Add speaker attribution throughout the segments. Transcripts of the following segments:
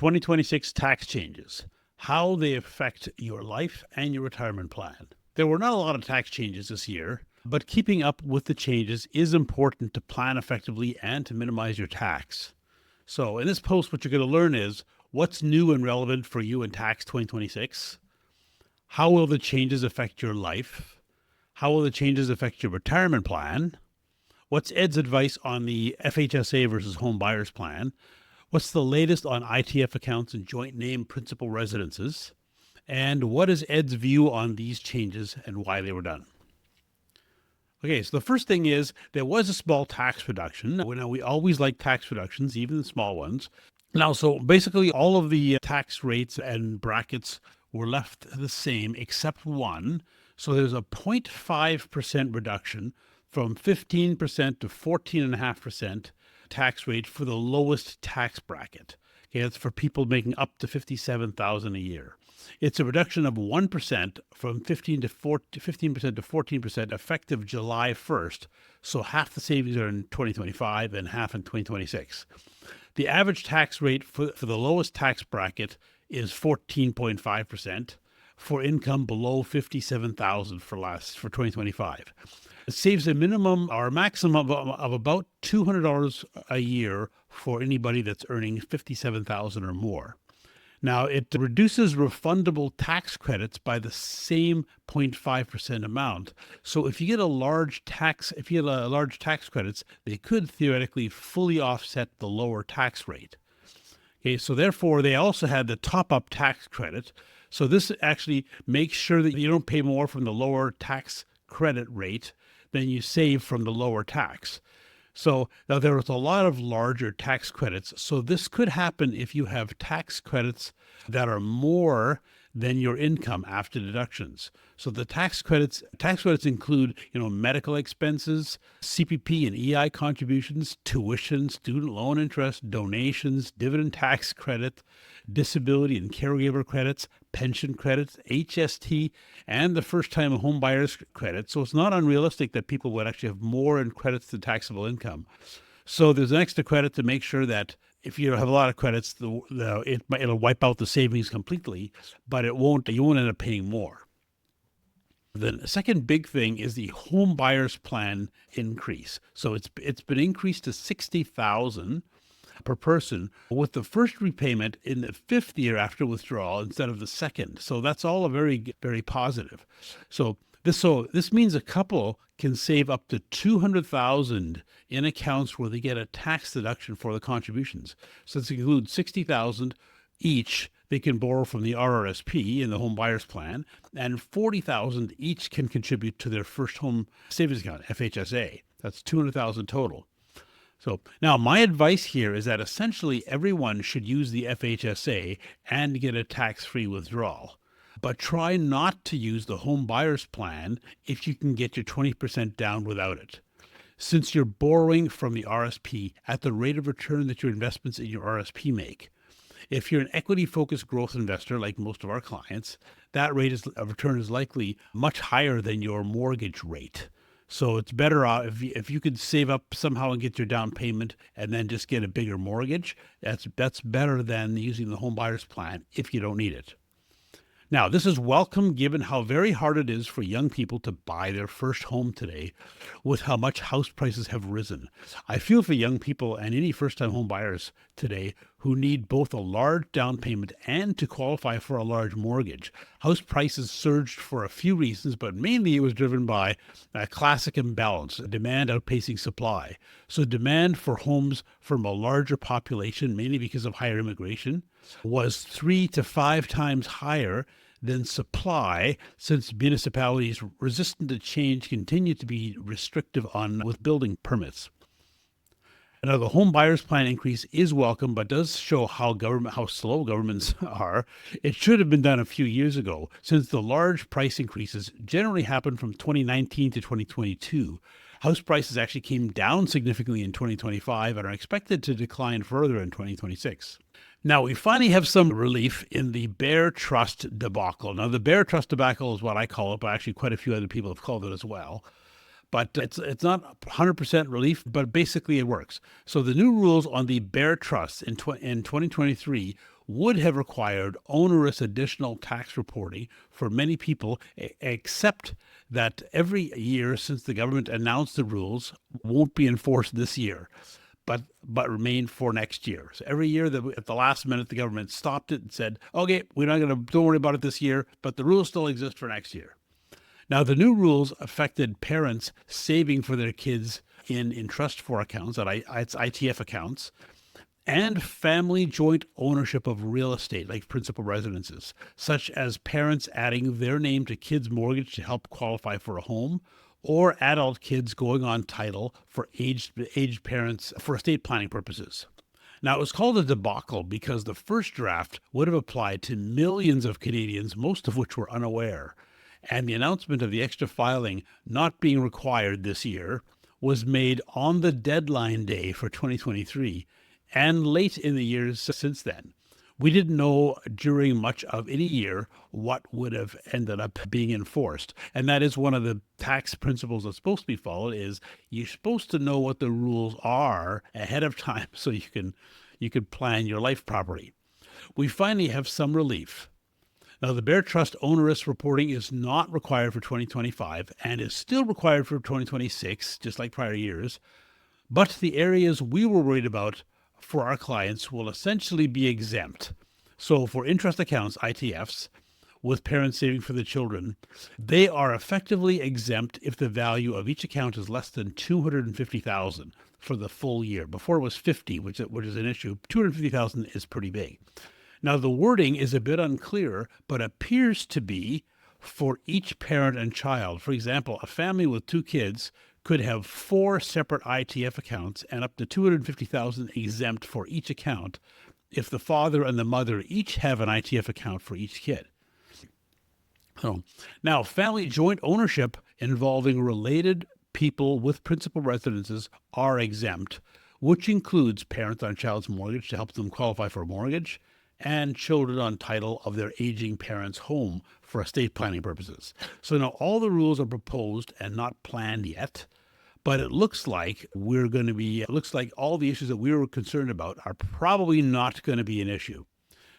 Speaker 1: 2026 tax changes, how they affect your life and your retirement plan. There were not a lot of tax changes this year, but keeping up with the changes is important to plan effectively and to minimize your tax. So in this post, what you're going to learn is what's new and relevant for you in tax 2026. How will the changes affect your life? How will the changes affect your retirement plan? What's Ed's advice on the FHSA versus home buyers plan? What's the latest on ITF accounts and joint name principal residences? And what is Ed's view on these changes and why they were done? Okay, so the first thing is there was a small tax reduction. Now, we always like tax reductions, even the small ones. Now, so basically all of the tax rates and brackets were left the same except one. So there's a 0.5% reduction from 15% to 14.5% tax rate for the lowest tax bracket. Okay, that's for people making up to $57,000 a year. It's a reduction of 1% from 15% to 14% effective July 1st. So half the savings are in 2025 and half in 2026. The average tax rate for the lowest tax bracket is 14.5% for income below $57,000 for 2025. It saves a minimum or a maximum of about $200 a year for anybody that's earning $57,000 or more. Now, it reduces refundable tax credits by the same 0.5% amount. So if you get large tax credits, they could theoretically fully offset the lower tax rate. Okay, so therefore they also had the top-up tax credit. So this actually makes sure that you don't pay more from the lower tax credit rate than you save from the lower tax. So now there was a lot of larger tax credits. So this could happen if you have tax credits that are more than your income after deductions. So the tax credits include, medical expenses, CPP and EI contributions, tuition, student loan interest, donations, dividend tax credit, disability and caregiver credits, pension credits, HST, and the first-time home buyers credit. So it's not unrealistic that people would actually have more in credits to taxable income. So there's an extra credit to make sure that if you have a lot of credits, it'll wipe out the savings completely, but you won't end up paying more. The second big thing is the home buyers plan increase. So it's been increased to $60,000 per person with the first repayment in the fifth year after withdrawal instead of the second. So that's all a very, very positive. So this means a couple can save up to $200,000 in accounts where they get a tax deduction for the contributions. So this includes $60,000 each they can borrow from the RRSP in the home buyers plan, and $40,000 each can contribute to their first home savings account, FHSA. That's $200,000 total. So now my advice here is that essentially everyone should use the FHSA and get a tax-free withdrawal. But try not to use the home buyers plan if you can get your 20% down without it. Since you're borrowing from the RSP at the rate of return that your investments in your RSP make. If you're an equity-focused growth investor like most of our clients, that rate of return is likely much higher than your mortgage rate. So it's better if you could save up somehow and get your down payment and then just get a bigger mortgage. That's better than using the home buyers plan if you don't need it. Now, this is welcome given how very hard it is for young people to buy their first home today with how much house prices have risen. I feel for young people and any first-time home buyers today who need both a large down payment and to qualify for a large mortgage. House prices surged for a few reasons, but mainly it was driven by a classic imbalance, demand outpacing supply. So demand for homes from a larger population, mainly because of higher immigration, was 3 to 5 times higher than supply, since municipalities resistant to change continue to be restrictive with building permits. Now, the home buyers plan increase is welcome, but does show how slow governments are. It should have been done a few years ago, since the large price increases generally happened from 2019 to 2022. House prices actually came down significantly in 2025 and are expected to decline further in 2026. Now, we finally have some relief in the Bear Trust debacle. Now, the Bear Trust debacle is what I call it, but actually quite a few other people have called it as well. But it's not 100% relief, but basically it works. So the new rules on the Bear Trusts in 2023 would have required onerous additional tax reporting for many people, except that every year since the government announced the rules won't be enforced this year, but remain for next year. So every year, at the last minute, the government stopped it and said, okay, don't worry about it this year, but the rules still exist for next year. Now, the new rules affected parents saving for their kids in trust for accounts, it's ITF accounts, and family joint ownership of real estate, like principal residences, such as parents adding their name to kids' mortgage to help qualify for a home, or adult kids going on title for aged parents for estate planning purposes. Now, it was called a debacle because the first draft would have applied to millions of Canadians, most of which were unaware. And the announcement of the extra filing not being required this year was made on the deadline day for 2023 and late in the years since then. We didn't know during much of any year what would have ended up being enforced. And that is one of the tax principles that's supposed to be followed, is you're supposed to know what the rules are ahead of time so you can plan your life properly. We finally have some relief. Now, the Bear Trust onerous reporting is not required for 2025 and is still required for 2026, just like prior years. But the areas we were worried about for our clients will essentially be exempt. So for interest accounts, ITFs, with parents saving for the children, they are effectively exempt if the value of each account is less than $250,000 for the full year. Before it was 50, which is an issue. $250,000 is pretty big. Now, the wording is a bit unclear, but appears to be for each parent and child. For example, a family with 2 kids could have 4 separate ITF accounts and up to $250,000 exempt for each account if the father and the mother each have an ITF account for each kid. So, now, family joint ownership involving related people with principal residences are exempt, which includes parents on child's mortgage to help them qualify for a mortgage, and children on title of their aging parents' home for estate planning purposes. So now all the rules are proposed and not planned yet, but it looks like all the issues that we were concerned about are probably not going to be an issue.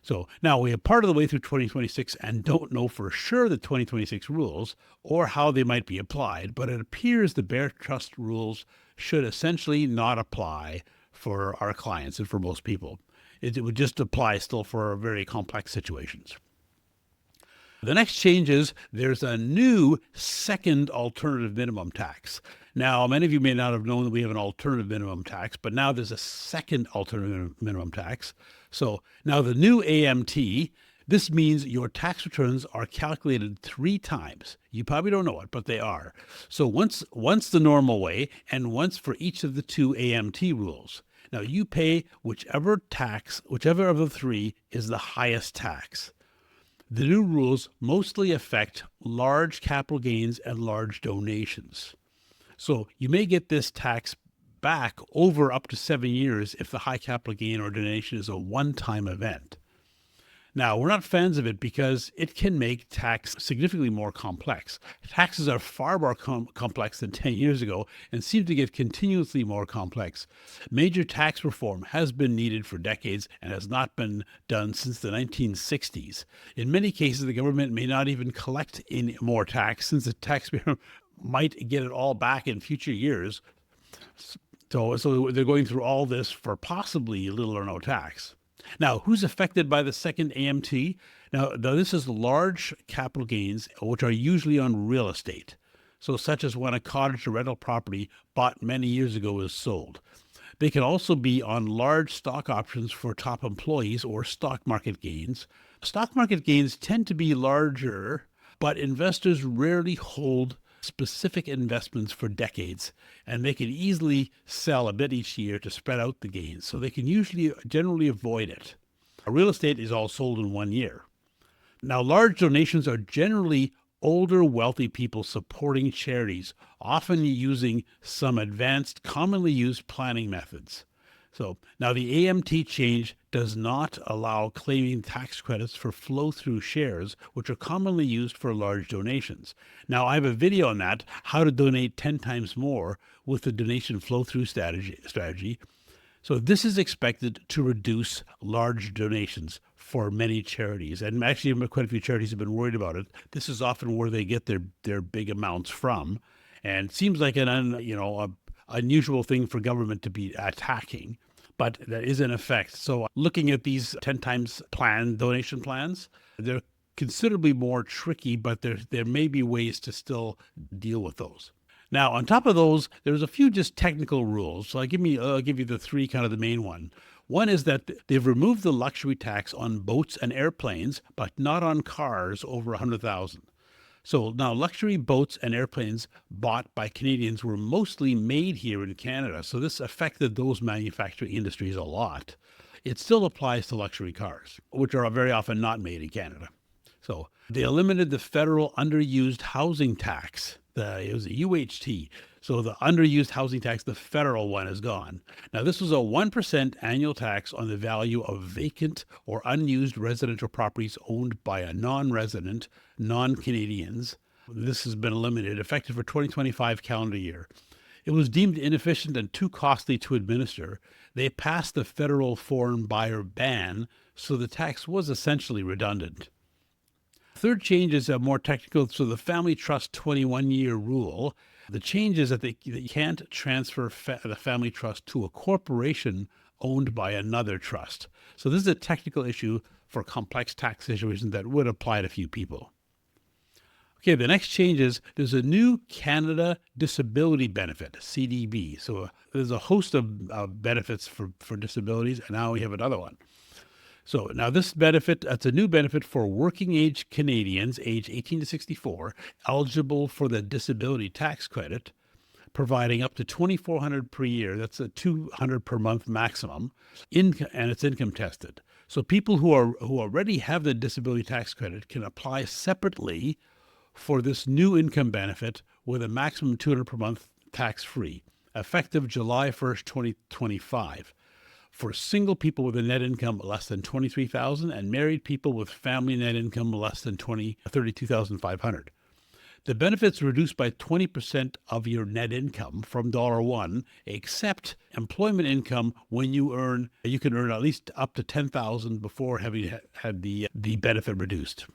Speaker 1: So now we are part of the way through 2026 and don't know for sure the 2026 rules or how they might be applied, but it appears the Bear Trust rules should essentially not apply for our clients and for most people. It would just apply still for very complex situations. The next change is there's a new second alternative minimum tax. Now, many of you may not have known that we have an alternative minimum tax, but now there's a second alternative minimum tax. So now the new AMT, this means your tax returns are calculated 3 times. You probably don't know it, but they are. So once the normal way and once for each of the 2 AMT rules. Now, you pay whichever of the 3 is the highest tax. The new rules mostly affect large capital gains and large donations. So you may get this tax back over up to 7 years if the high capital gain or donation is a one-time event. Now, we're not fans of it because it can make tax significantly more complex. Taxes are far more complex than 10 years ago and seem to get continuously more complex. Major tax reform has been needed for decades and has not been done since the 1960s. In many cases, the government may not even collect any more tax since the taxpayer might get it all back in future years. So they're going through all this for possibly little or no tax. Now, who's affected by the second AMT? Now, this is large capital gains, which are usually on real estate. So such as when a cottage or rental property bought many years ago is sold. They can also be on large stock options for top employees or stock market gains. Stock market gains tend to be larger, but investors rarely hold specific investments for decades, and they can easily sell a bit each year to spread out the gains, so they can generally avoid it. Real estate is all sold in 1 year. Now, large donations are generally older, wealthy people supporting charities, often using some advanced, commonly used planning methods. So now the AMT change does not allow claiming tax credits for flow-through shares, which are commonly used for large donations. Now, I have a video on that, how to donate 10 times more with the donation flow-through strategy. So this is expected to reduce large donations for many charities. And actually, quite a few charities have been worried about it. This is often where they get their big amounts from. And it seems like a unusual thing for government to be attacking, but that is in effect. So looking at these 10 times donation plans, they're considerably more tricky, but there may be ways to still deal with those. Now, on top of those, there's a few just technical rules. So I'll give you the three, kind of the main one. One is that they've removed the luxury tax on boats and airplanes, but not on cars over 100,000. So now luxury boats and airplanes bought by Canadians were mostly made here in Canada. So this affected those manufacturing industries a lot. It still applies to luxury cars, which are very often not made in Canada. So they eliminated the federal underused housing tax. It was a UHT. So the underused housing tax, the federal one, is gone. Now, this was a 1% annual tax on the value of vacant or unused residential properties owned by a non-resident, non-Canadians. This has been eliminated, effective for 2025 calendar year. It was deemed inefficient and too costly to administer. They passed the federal foreign buyer ban, so the tax was essentially redundant. Third change is a more technical. So the Family Trust 21-year rule, the change is that you can't transfer the family trust to a corporation owned by another trust. So this is a technical issue for complex tax situations that would apply to a few people. Okay, the next change is there's a new Canada Disability Benefit, CDB. So there's a host of benefits for disabilities, and now we have another one. So now this benefit, that's a new benefit for working age Canadians, age 18 to 64, eligible for the disability tax credit, providing up to $2,400 per year. That's a $200 per month maximum, and it's income tested. So people who already have the disability tax credit can apply separately for this new income benefit with a maximum $200 per month tax-free, effective July 1st, 2025. For single people with a net income less than $23,000 and married people with family net income less than $32,500. The benefits reduced by 20% of your net income from $1, except employment income when you can earn at least up to $10,000 before having had the benefit reduced.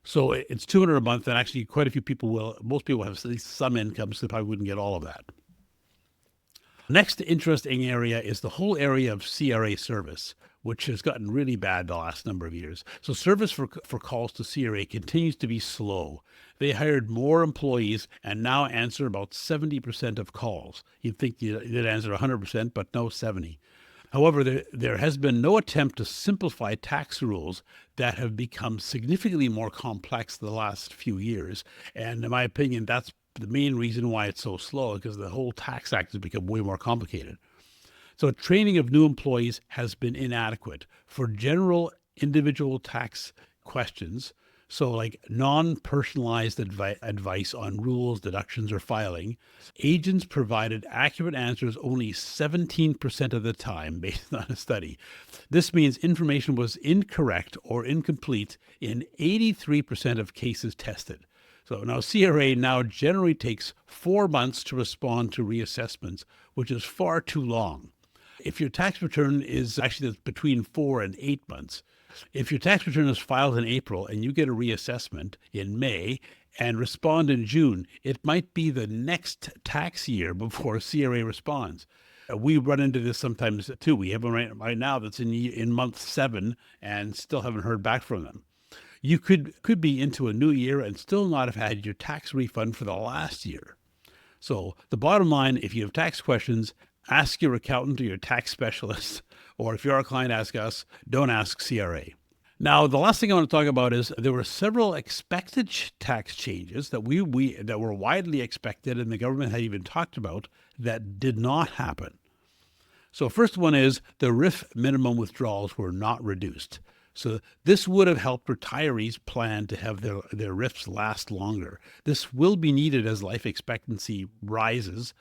Speaker 1: So it's $200 a month, and actually quite a few people most people have at least some income, so they probably wouldn't get all of that. Next interesting area is the whole area of CRA service, which has gotten really bad the last number of years. So service for calls to CRA continues to be slow. They hired more employees and now answer about 70% of calls. You'd think they'd answer 100%, but no, 70%. However, there has been no attempt to simplify tax rules that have become significantly more complex the last few years. And in my opinion, that's the main reason why it's so slow, because the whole tax act has become way more complicated. So training of new employees has been inadequate for general individual tax questions. So like non-personalized advice on rules, deductions, or filing. Agents provided accurate answers only 17% of the time based on a study. This means information was incorrect or incomplete in 83% of cases tested. So now CRA now generally takes 4 months to respond to reassessments, which is far too long. If your tax return is actually between 4 and 8 months, if your tax return is filed in April and you get a reassessment in May and respond in June, it might be the next tax year before CRA responds. We run into this sometimes too. We have one right now that's in month 7 and still haven't heard back from them. You could be into a new year and still not have had your tax refund for the last year. So the bottom line, if you have tax questions, ask your accountant or your tax specialist, or if you're our client, ask us. Don't ask CRA. Now, the last thing I want to talk about is there were several expected tax changes that that were widely expected and the government had even talked about that did not happen. So first one is the RIF minimum withdrawals were not reduced. So this would have helped retirees plan to have their RIFs last longer. This will be needed as life expectancy rises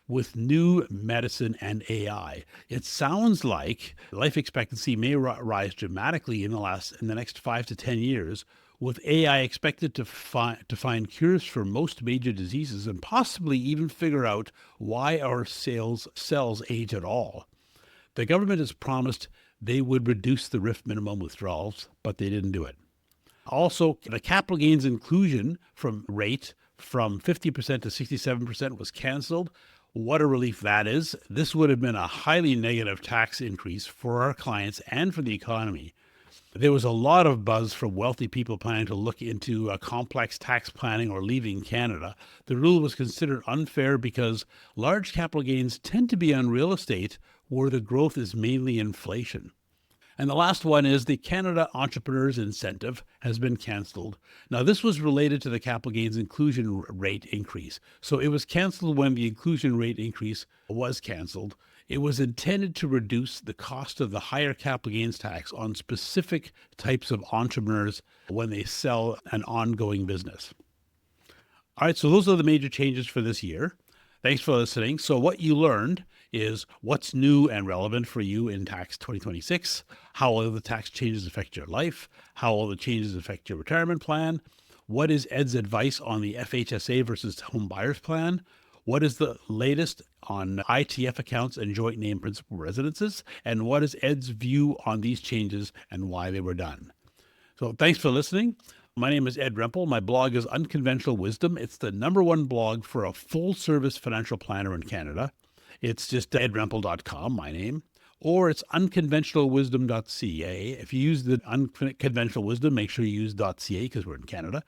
Speaker 1: with new medicine and AI. It sounds like life expectancy may rise dramatically in the next 5 to 10 years with AI expected to find cures for most major diseases and possibly even figure out why our cells age at all. The government has promised they would reduce the RIF minimum withdrawals, but they didn't do it. Also, the capital gains inclusion rate from 50% to 67% was canceled. What a relief that is. This would have been a highly negative tax increase for our clients and for the economy. There was a lot of buzz from wealthy people planning to look into complex tax planning or leaving Canada. The rule was considered unfair because large capital gains tend to be on real estate where the growth is mainly inflation. And the last one is the Canada Entrepreneurs Incentive has been canceled. Now, this was related to the capital gains inclusion rate increase. So it was canceled when the inclusion rate increase was canceled. It was intended to reduce the cost of the higher capital gains tax on specific types of entrepreneurs when they sell an ongoing business. All right, so those are the major changes for this year. Thanks for listening. So what you learned is what's new and relevant for you in tax 2026, how will the tax changes affect your life, how will the changes affect your retirement plan, what is Ed's advice on the FHSA versus home buyers plan, what is the latest on ITF accounts and joint name principal residences, and what is Ed's view on these changes and why they were done. So thanks for listening. My name is Ed Rempel. My blog is Unconventional Wisdom. It's the #1 blog for a full-service financial planner in Canada. It's just edrempel.com, my name, or it's unconventionalwisdom.ca. If you use the unconventional wisdom, make sure you use .ca because we're in Canada.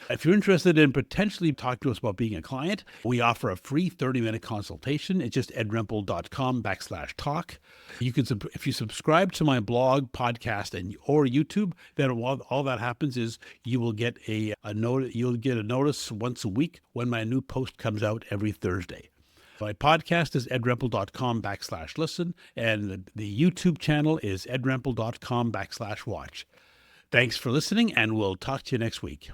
Speaker 1: If you're interested in potentially talking to us about being a client, we offer a free 30-minute consultation. It's just edrempel.com/talk. You can, if you subscribe to my blog, podcast, or YouTube, then all that happens is you will get a notice. You'll get a notice once a week when my new post comes out every Thursday. My podcast is edrempel.com/listen, and the YouTube channel is edrempel.com/watch. Thanks for listening, and we'll talk to you next week.